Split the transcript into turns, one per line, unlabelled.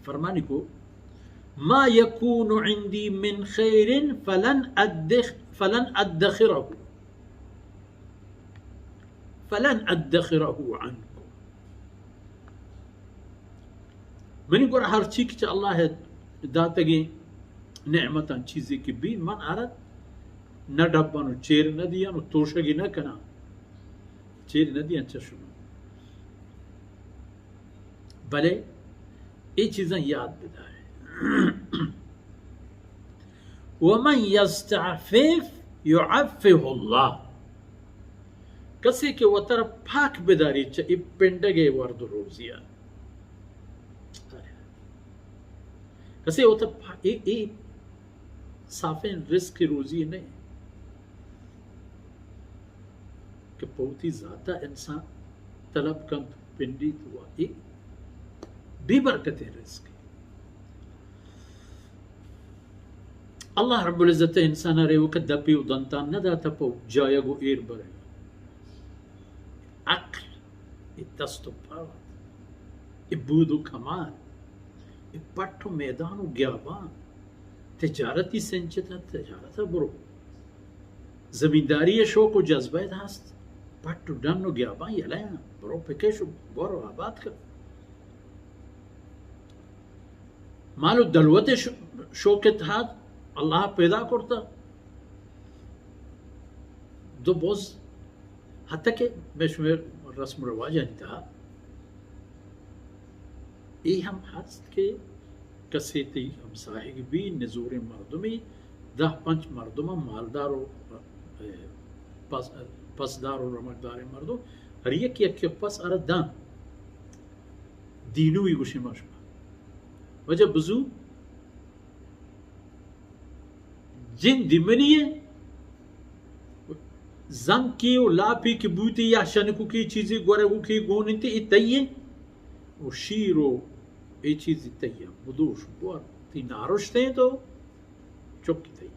फरमाने को मा यकूनु इंदी मिन खैरिन फलन अद्दखिरहु अन्कुम। मैंने को हर चीज अल्लाह है दातगे नेमतन चीजें की भी मन आरत न डब्बानु चेर न दिया नु तोशगी न कना चेर न दिया चशुन भले ये चीजें याद बिदाए। वमन यस्तअफिफ युअफ्फिहुल्लाह, कसे के वतर फाक बिदारी च इपेंडगे वर्द रोजिया कसे वतर ए साफेन रिस्क की रोजी नहीं कि बहुत ही ज्यादा इंसान तलब कम पिंडी हुआ एक बेबरकत रिस्क। अल्लाह रब्बुल इज्जत इंसान रे वो कदपी उदंता न दाता पो जायगो एर बरे अक्ल इतस्तुपा इबूदु कमाल इपट्टो मैदानु ग्याबान तिजारती संचिता तिजारता बुरो जमींदारी शौक व जज्बा हस्त पट्टो डन्नो ग्याबान यलाया बुरो पिकेशो बोरो आबाद कर मालो दलवते शौकत हाथ अल्लाह पैदा करता दो बोझ हत्या के बेशुमार रस्म रवाज था ये हम हस्त के कसेती हम साहिग भी नजूर मर्दमी 10-5 मर्दमा मालदारो पसदारो रमकदार मर्दो हर एक पस अर दान दीनू ही गुशी मशमा वजह बुजू जिन दिमनिए जंग की लापी की बूती या शनकु की चीजें गोरेगु की गोनिते इतये वो शीरो ये चीज इतये बुदोश बोर ती नारुशते तो चुप की तय